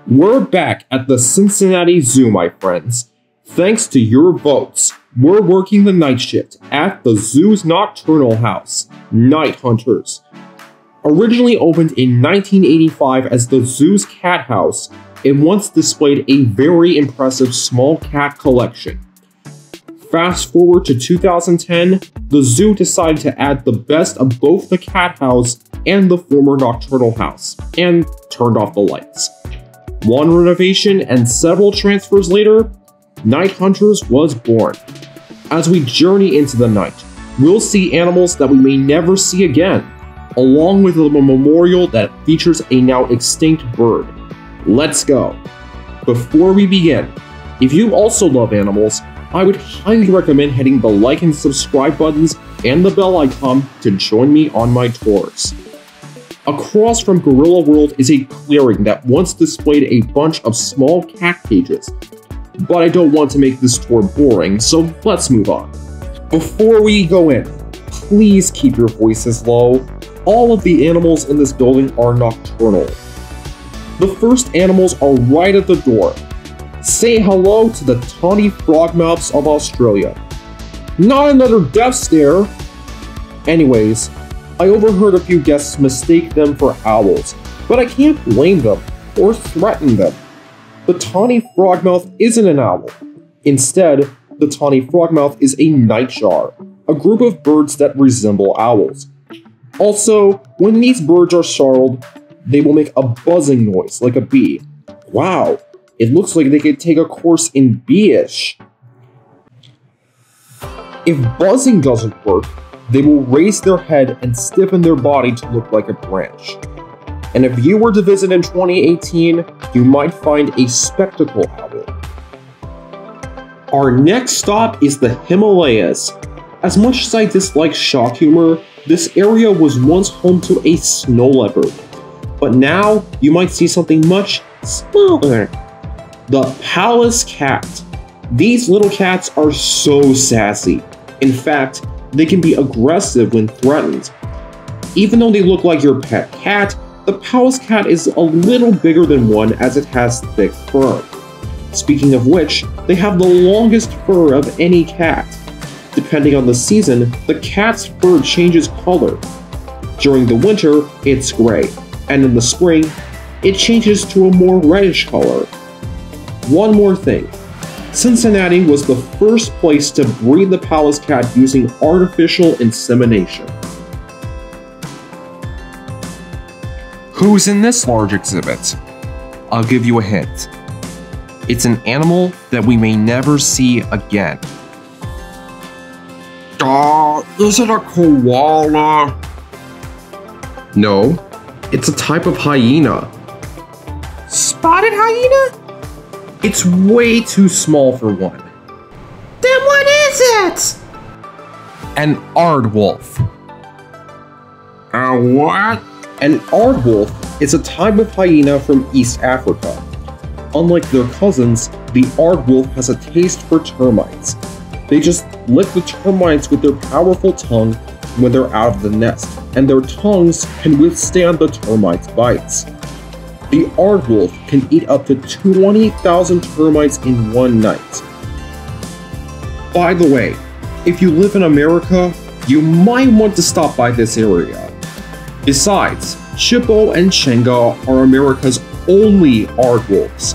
We're back at the Cincinnati Zoo, my friends. Thanks to your votes, we're working the night shift at the zoo's nocturnal house, Night Hunters. Originally opened in 1985 as the zoo's cat house, it once displayed a very impressive small cat collection. Fast forward to 2010, the zoo decided to add the best of both the cat house and the former nocturnal house, and turned off the lights. One renovation and several transfers later, Night Hunters was born. As we journey into the night, we'll see animals that we may never see again, along with a memorial that features a now extinct bird. Let's go! Before we begin, if you also love animals, I would highly recommend hitting the like and subscribe buttons and the bell icon to join me on my tours. Across from Gorilla World is a clearing that once displayed a bunch of small cat cages, but I don't want to make this tour boring, so let's move on. Before we go in, please keep your voices low. All of the animals in this building are nocturnal. The first animals are right at the door. Say hello to the Tawny Frogmouths of Australia. Not another death stare! Anyways, I overheard a few guests mistake them for owls, but I can't blame them or threaten them. The Tawny Frogmouth isn't an owl. Instead, the Tawny Frogmouth is a nightjar, a group of birds that resemble owls. Also, when these birds are startled, they will make a buzzing noise like a bee. Wow, it looks like they could take a course in bee-ish. If buzzing doesn't work, they will raise their head and stiffen their body to look like a branch. And if you were to visit in 2018, you might find a spectacle owl. Our next stop is the Himalayas. As much as I dislike shock humor, this area was once home to a snow leopard. But now, you might see something much smaller. The Pallas Cat. These little cats are so sassy. In fact, they can be aggressive when threatened. Even though they look like your pet cat, the Pallas Cat is a little bigger than one as it has thick fur. Speaking of which, they have the longest fur of any cat. Depending on the season, the cat's fur changes color. During the winter, it's gray, and in the spring, it changes to a more reddish color. One more thing. Cincinnati was the first place to breed the Pallas Cat using artificial insemination. Who's in this large exhibit? I'll give you a hint. It's an animal that we may never see again. Is it a koala? No, it's a type of hyena. Spotted hyena? It's way too small for one. Then what is it? An aardwolf. A what? An aardwolf is a type of hyena from East Africa. Unlike their cousins, the aardwolf has a taste for termites. They just lick the termites with their powerful tongue when they're out of the nest, and their tongues can withstand the termites' bites. The aardwolf can eat up to 20,000 termites in one night. By the way, if you live in America, you might want to stop by this area. Besides, Chippo and Chenga are America's only aardwolves,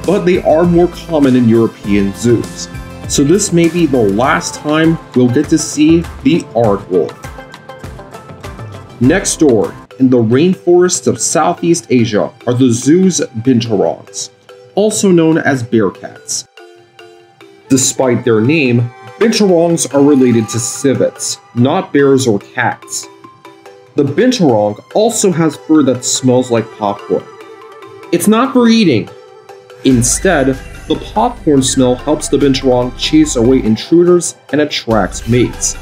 but they are more common in European zoos, so this may be the last time we'll get to see the aardwolf. Next door, in the rainforests of Southeast Asia, are the zoo's Binturongs, also known as bear cats. Despite their name, Binturongs are related to civets, not bears or cats. The Binturong also has fur that smells like popcorn. It's not for eating. Instead, the popcorn smell helps the Binturong chase away intruders and attracts mates.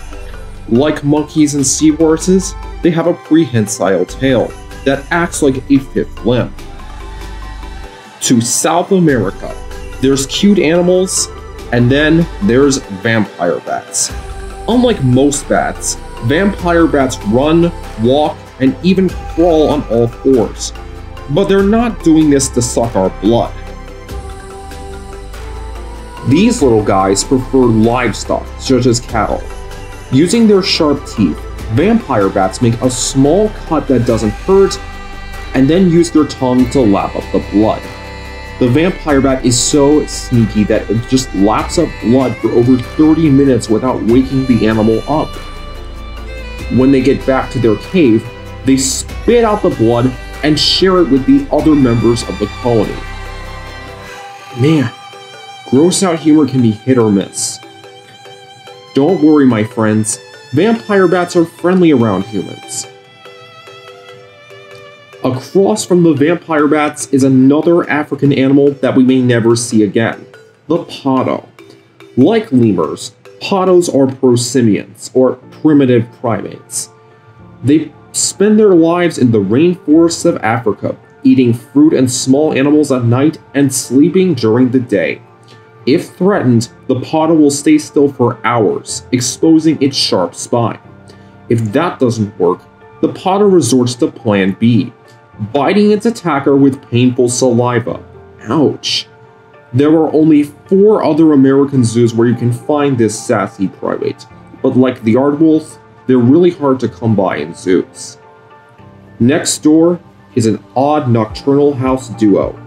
Like monkeys and seahorses, they have a prehensile tail that acts like a fifth limb. To South America, there's cute animals, and then there's vampire bats. Unlike most bats, vampire bats run, walk, and even crawl on all fours. but they're not doing this to suck our blood. These little guys prefer livestock, such as cattle. Using their sharp teeth, vampire bats make a small cut that doesn't hurt, and then use their tongue to lap up the blood. The vampire bat is so sneaky that it just laps up blood for over 30 minutes without waking the animal up. When they get back to their cave, they spit out the blood and share it with the other members of the colony. Man, gross out humor can be hit or miss. Don't worry, my friends, vampire bats are friendly around humans. Across from the vampire bats is another African animal that we may never see again, the potto. Like lemurs, pottos are prosimians, or primitive primates. They spend their lives in the rainforests of Africa, eating fruit and small animals at night and sleeping during the day. If threatened, the potto will stay still for hours, exposing its sharp spine. If that doesn't work, the potto resorts to Plan B, biting its attacker with painful saliva. Ouch. There are only 4 other American zoos where you can find this sassy primate, but like the aardwolf, they're really hard to come by in zoos. Next door is an odd nocturnal house duo.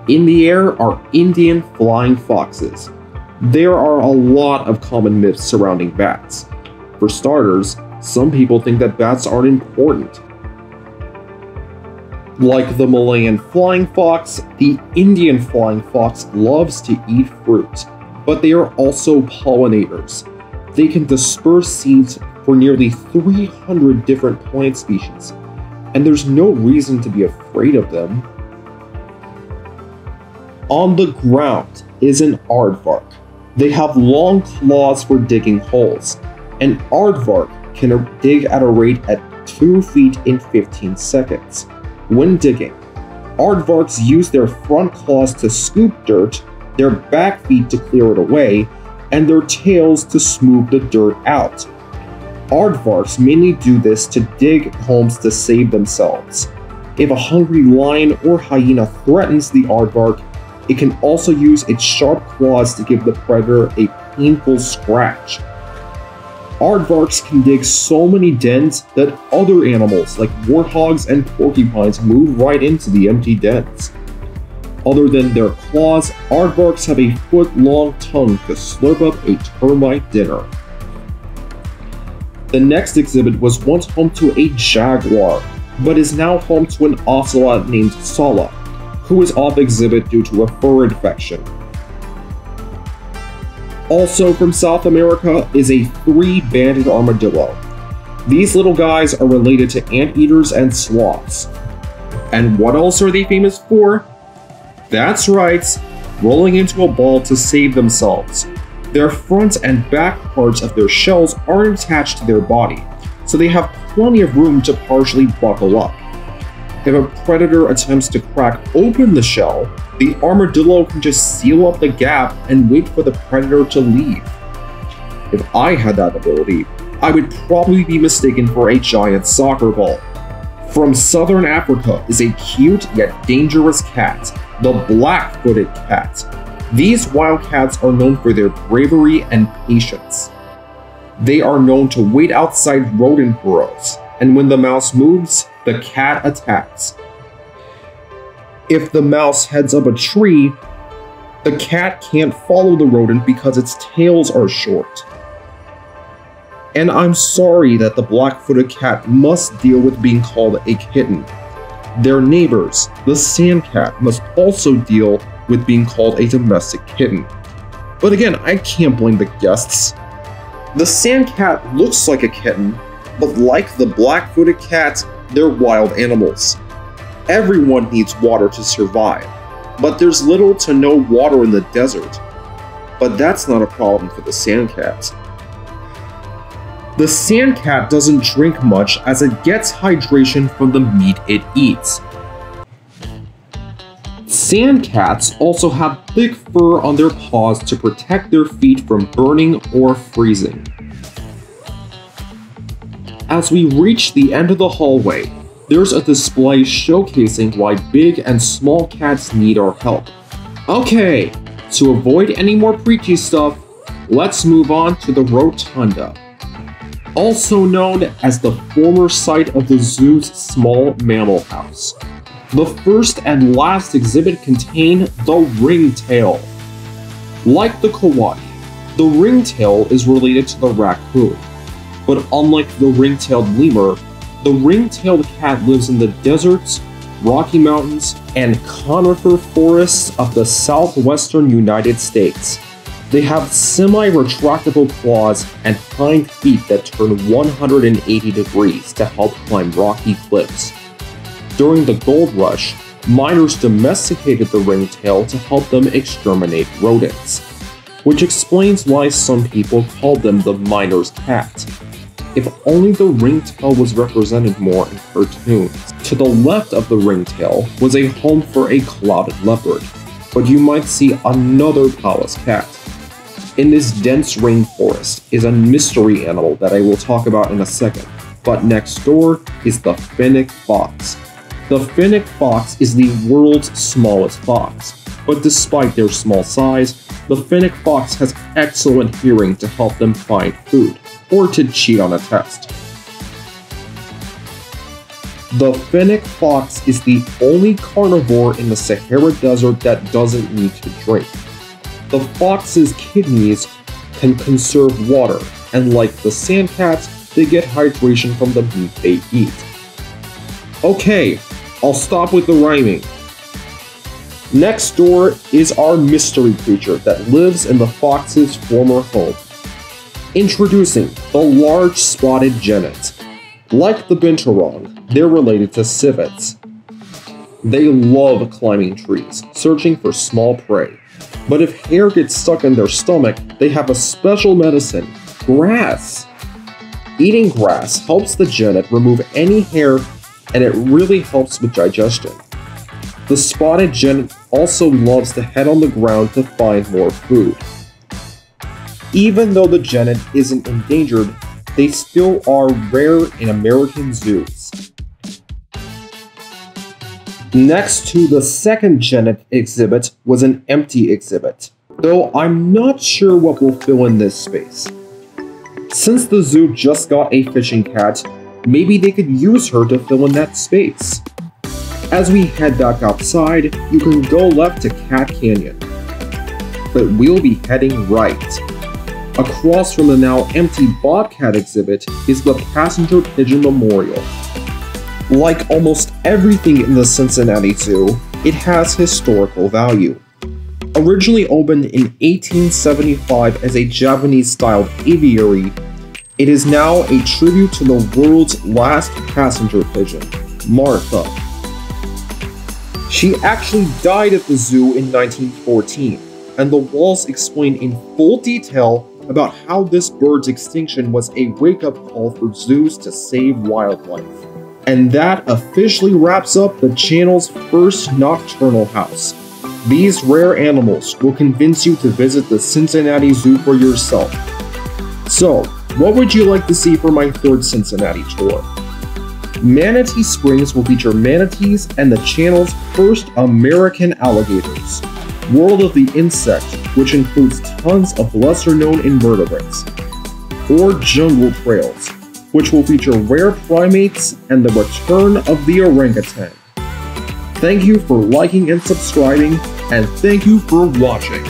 In the air are Indian flying foxes. There are a lot of common myths surrounding bats. For starters, some people think that bats aren't important. Like the Malayan flying fox, the Indian flying fox loves to eat fruit, but they are also pollinators. They can disperse seeds for nearly 300 different plant species, and there's no reason to be afraid of them. On the ground is an aardvark. They have long claws for digging holes. An aardvark can dig at a rate at 2 feet in 15 seconds. When digging, aardvarks use their front claws to scoop dirt, their back feet to clear it away, and their tails to smooth the dirt out. Aardvarks mainly do this to dig homes to save themselves. If a hungry lion or hyena threatens the aardvark, it can also use its sharp claws to give the predator a painful scratch. Aardvarks can dig so many dens that other animals like warthogs and porcupines move right into the empty dens. Other than their claws, aardvarks have a foot-long tongue to slurp up a termite dinner. The next exhibit was once home to a jaguar, but is now home to an ocelot named Sala, who is off exhibit due to a fur infection. Also from South America is a 3-banded armadillo. These little guys are related to anteaters and sloths. And what else are they famous for? That's right, rolling into a ball to save themselves. Their front and back parts of their shells aren't attached to their body, so they have plenty of room to partially buckle up. If a predator attempts to crack open the shell, the armadillo can just seal up the gap and wait for the predator to leave. If I had that ability, I would probably be mistaken for a giant soccer ball. From southern Africa is a cute yet dangerous cat, the black-footed cat. These wild cats are known for their bravery and patience. They are known to wait outside rodent burrows, and when the mouse moves, the cat attacks. If the mouse heads up a tree, the cat can't follow the rodent because its tails are short. And I'm sorry that the black-footed cat must deal with being called a kitten. Their neighbors, the sand cat, must also deal with being called a domestic kitten. But again, I can't blame the guests. The sand cat looks like a kitten, but like the black-footed cat, they're wild animals. Everyone needs water to survive, but there's little to no water in the desert. But that's not a problem for the sand cat. The sand cat doesn't drink much as it gets hydration from the meat it eats. Sand cats also have thick fur on their paws to protect their feet from burning or freezing. As we reach the end of the hallway, there's a display showcasing why big and small cats need our help. Okay, to avoid any more preachy stuff, let's move on to the Rotunda, also known as the former site of the zoo's small mammal house. The first and last exhibit contained the Ringtail. Like the coati, the Ringtail is related to the raccoon, but unlike the ring-tailed lemur, the ring-tailed cat lives in the deserts, Rocky Mountains, and conifer forests of the southwestern United States. They have semi-retractable claws and hind feet that turn 180 degrees to help climb rocky cliffs. During the gold rush, miners domesticated the ringtail to help them exterminate rodents, which explains why some people call them the miner's cat. If only the ringtail was represented more in cartoons. To the left of the ringtail was a home for a clouded leopard, but you might see another Pallas Cat. In this dense rainforest is a mystery animal that I will talk about in a second, but next door is the Fennec Fox. The Fennec Fox is the world's smallest fox, but despite their small size, the Fennec Fox has excellent hearing to help them find food, or to cheat on a test. The Fennec Fox is the only carnivore in the Sahara Desert that doesn't need to drink. The fox's kidneys can conserve water, and like the sandcats, they get hydration from the meat they eat. Okay, I'll stop with the rhyming. Next door is our mystery creature that lives in the fox's former home. Introducing the large spotted genet. Like the binturong, they're related to civets. They love climbing trees, searching for small prey. But if hair gets stuck in their stomach, they have a special medicine, grass. Eating grass helps the genet remove any hair, and it really helps with digestion. The spotted genet also loves to head on the ground to find more food. Even though the genet isn't endangered, they still are rare in American zoos. Next to the second genet exhibit was an empty exhibit, though I'm not sure what will fill in this space. Since the zoo just got a fishing cat, maybe they could use her to fill in that space. As we head back outside, you can go left to Cat Canyon, but we'll be heading right. Across from the now empty bobcat exhibit is the Passenger Pigeon Memorial. Like almost everything in the Cincinnati Zoo, it has historical value. Originally opened in 1875 as a Japanese-styled aviary, it is now a tribute to the world's last passenger pigeon, Martha. She actually died at the zoo in 1914, and the walls explain in full detail about how this bird's extinction was a wake-up call for zoos to save wildlife. And that officially wraps up the channel's first nocturnal house. These rare animals will convince you to visit the Cincinnati Zoo for yourself. So, what would you like to see for my third Cincinnati tour? Manatee Springs will feature manatees and the channel's first American alligators. World of the Insect, which includes tons of lesser-known invertebrates. Or Jungle Trails, which will feature rare primates and the return of the orangutan. Thank you for liking and subscribing, and thank you for watching.